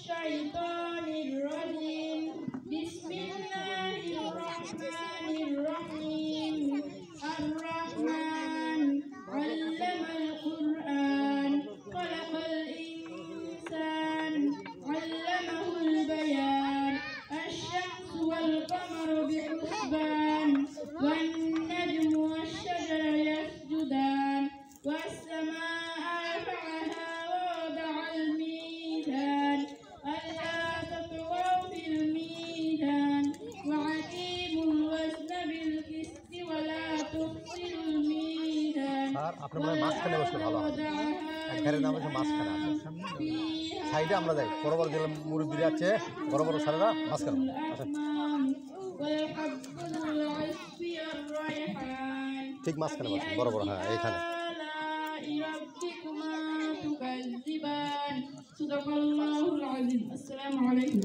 الشيطان الرجيم بسم الله الرحمن الرحيم الرحمن علم القرآن خلق الإنسان علمه البيان الشمس والقمر بحسبان والنجم والشجر يسجدان والسماء رفعها ووضع الميزان ألا تطغوا في الميزان وأقيموا الوزن بالقسط ولا تخسروا الميزان সাইডে আমরা যাই বড় বড় যেগুলো মুরব্বী আছে বড় বড় সারেরা মাঝখানে ঠিক মাঝখানে বড় বড় হ্যাঁ এইখানে صدق الله العظيم. السلام عليكم.